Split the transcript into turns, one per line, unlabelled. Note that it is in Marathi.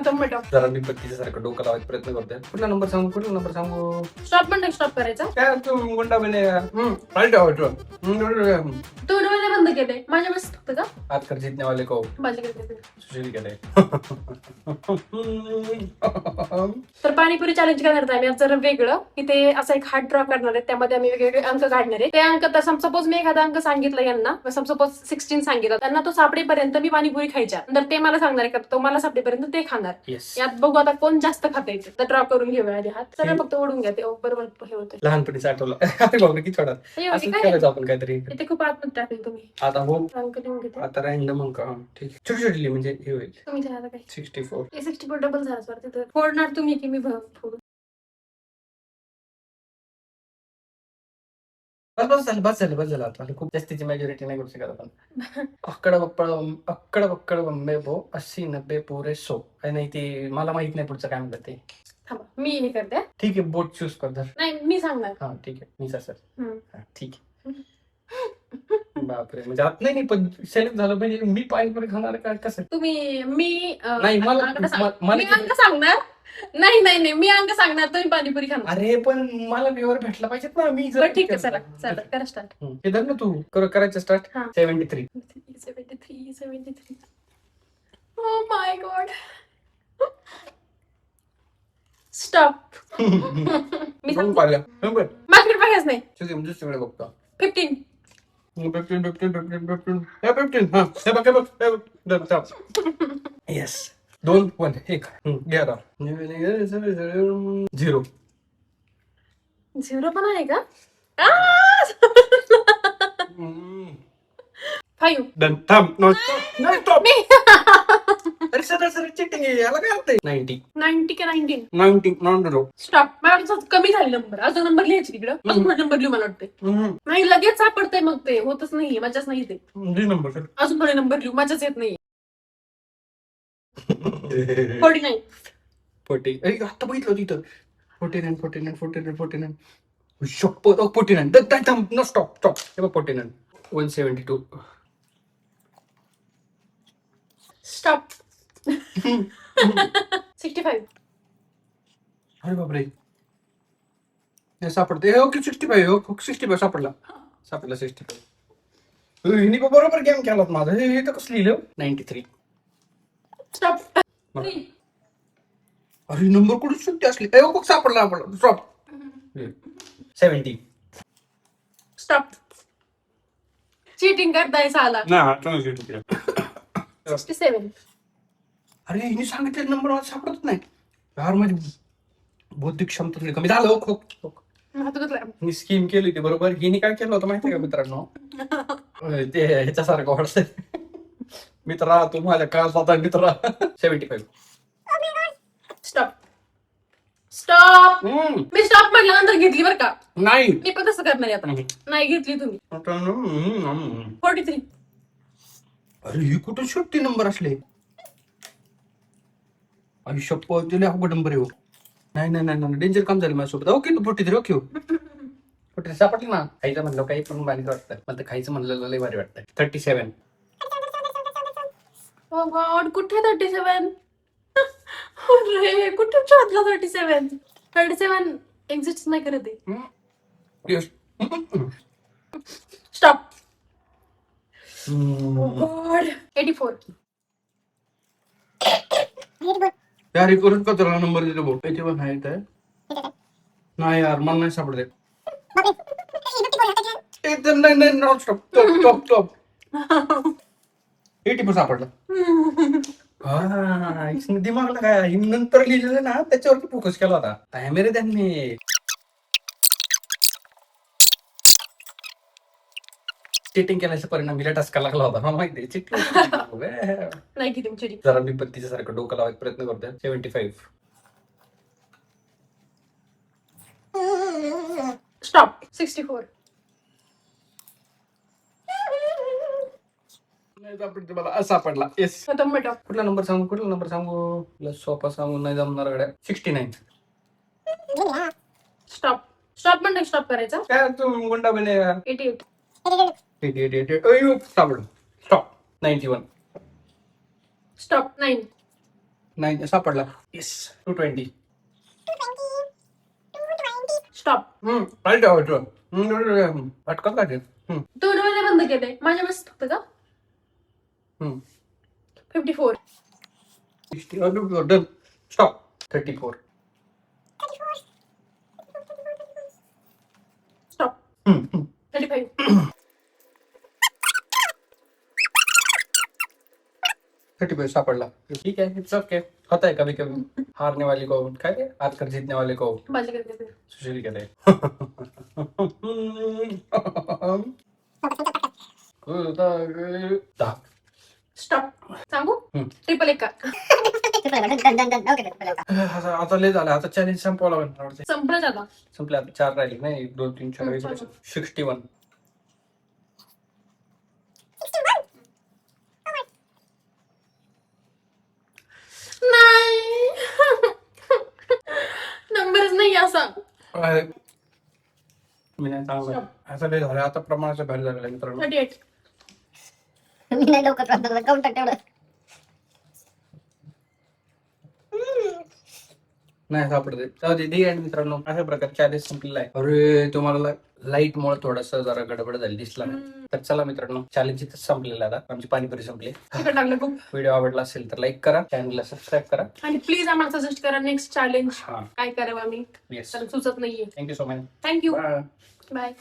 खतम मिटव.
जरा मी पत्तीच्या सारखं डोकं लावायचा प्रयत्न करतोय. कुठला नंबर सांगू
स्टॉप पण नाही स्टॉप करायचा.
काय तू गुंडा बने काय ठेवायचं
तू डोळे बंद केले माझ्या बस फक्त का
आज कर जीतने वाले को
माझ्याकडे.
सुशील केलंय.
तर पाणीपुरी चॅलेंज करणार आहे मी आज जरा वेगळं की ते असं एक हार्ट ड्रॉ करणार आहे. त्यामध्ये आम्ही वेगवेगळे अंक काढणार आहे. ते अंक तसं सपोज मी एखादा अंक सांगितला यांना सपोज 16 सांगितलं त्यांना तो सापडेपर्यंत मी पाणीपुरी खायच्या तर ते मला सांगणार आहे का तो मला सापडेपर्यंत ते खाणार. यात बघू आता कोण जास्त खाता येते तर ड्रॉ करून घेऊया आधी हात सगळं फक्त ओढून घ्या ते बरोबर हे होतं.
लहानपणीच आठवलं. अरे बापरे किती छोटा असं करायचं आपण काहीतरी.
ते खूप आतमध्ये टाकेल तुम्ही
आता हो
अंक लिहून घेते
आता रँडम अंक ठीक छोटी छोटी म्हणजे हे होईल.
तुम्ही झाला काय
64
64 डबल झाला सर तिथं फोडणार तुम्ही की मी फोडू.
बस झालं आता खूप जास्तीची मेजॉरिटी नाही करू शकत आपण. अक्कड बक्कड बंबे बो 80 90 पुरे 100 काही नाही ते मला माहित नाही पुढचं काय म्हणतात ते.
थांबा मी हे करते.
ठीक आहे बोट चूज कर धर.
नाही मी सांगणार.
हा ठीक आहे मी सर ठीक आहे.
तुम्ही
बापरे म्हणजे आत नाही पण सेलेक्ट झालं म्हणजे मी पाणीपुरी खाणार काय कसं
मी
नाही
मी अंक सांगणार. नाही मी अंक सांगणार तुम्ही पाणीपुरी खाणार.
अरे पण मला व्ह्यूवर भेटला पाहिजेत ना मी जर
ठीक आहे चला करा स्टार्ट.
हे धर ना तू करायचं start. 73
73 oh my God stop. Me market बघायच नाही.
दुसरीकडे बघतो
15
येस 2 1 1 11 0
0 पण आहे का 5
डन थांब नाही स्टॉप अरे सर चिटिंग आहे याला काय होतंय 90
90 का 19
90 90
स्टॉप. मला कमी झाले नंबर अजून नंबर लिहायचे तिकडं अजून नंबर लिहू मला वाटतंय. नाही लगेच सापडतंय मग ते होतच नाहीये मजाच नाही ते
नंबर सर
अजून थोडे नंबर लिहू मजाच येत नाही. 49
40 आता बघितलं तिथं 49 शप्पथ 49 थांब नो स्टॉप हे बघ 49 172
स्टॉप 65
अरे बापरे हे सापडते ओके 65 सापडला 65 हिने बरोबर गेम केलात माझा हे तर कसं लिहिलं 93
स्टॉप.
अरे नंबर कुठे सुट्टी असली सापडला स्टॉप 70
स्टॉप. चीटिंग करताय साला. 67
अरे हिने सांगितले नंबर मला सापडत नाही यार माझी बौद्धिक क्षमता थोडी कमी झालं. मी स्कीम केली होती बरोबर. हिने काय केलं होतं माहिती का मित्रांनो ते ह्याच्यासारखं वाटतंय मित्रा तू माझ्या काळात मित्रा 75
स्टॉप मी स्टॉप म्हटल्यानंतर घेतली बरं का.
नाही
मी पण तसं करणार आता. नाही घेतली तुम्ही 43
अरे ही कुठं शेवटी नंबर असले शप्प तुला अवघड नंबर येऊ. नाही डेंजर काम झालं माझ्यासोबत. ओके तू 43 ओके 43 सापडलं ना. खायचं म्हणलं काही पण भारी वाटतं मला तर खायचं म्हणलं लय भारी वाटतं. 37
ओ गॉड कुठे 37 अरे कुठे शोधला 37 एक्झिस्ट नाही करत आहे. स्टॉप. गॉड 84
यार करून का तुला नंबर दिले भाऊ 81 आहे नाही यार मला नाही सापडते. नाही स्टॉप 84 सापडला. दिमागला काय नंतर लिहिलेलं ना त्याच्यावरती फोकस केला होता. मेरे त्यांनी चिटिंग केल्याचा परिणाम हिला टसका लागला होता मला माहिती चिटिंग
नाही किती चिटिंग.
जरा मी पत्तीच्या सारखं डोकं लावायचा प्रयत्न करतोय 75
स्टॉप 64
मला सापडला. Yes
tomato.
कुठला नंबर सांगू सोपा सांगू नाही जमणार गड्या 69
स्टॉप पण नाही स्टॉप करायचा.
काय तू गुंडा बने
88
सापड स्टॉप 91
स्टॉप 9
नाही सापडला. येस 220.
स्टॉप.
काय ठेवायचं अटकत का ते?
तू डोळे बंद केले माझ्या वेळेस फक्त का? 54.
डन. स्टॉप. 34.
स्टॉप. 35.
35 सापडला. ठीक आहे, इट्स ओके. होता है कभी कभी. हारने वाले को काय ते हारकर जीतने वाले को
माझी करते.
सुशील कहते.
स्टॉप. सांगू? ट्रिपल एक का?
आता लय झालं. आता चॅलेंज संपवला वाटतं.
संपलं आता.
संपले आता 4 राहिले. नाही 2 3 4 61.
नाही. नंबरच नाही असा.
मी नाही सांगणार. असं लय झालं. आता प्रमाणाच्या बाहेर झालेलं आहे मित्रांनो.
38.
मी नाही लवकर काउंट तेवढं.
नाही सापडते. जाऊ दे. दी एंड मित्रांनो. अशा प्रकारे चॅलेंज संपलेला आहे. अरे तुम्हाला लाईट मुळे थोडस जरा गडबड झाली दिसला नाही. तर चला मित्रांनो, चॅलेंज इथं संपलेलं आहे. आता आमची पाणीपुरी संपली.
तिकट लागलं खूप.
व्हिडिओ आवडला असेल तर लाईक करा, चॅनलला सबस्क्राईब करा
आणि प्लीज आम्हाला सजेस्ट करा नेक्स्ट चॅलेंज
हा
काय करावं आम्ही.
येस.
तर सुचत नाहीये.
Thank you so much.
Thank you.
Bye.
Bye.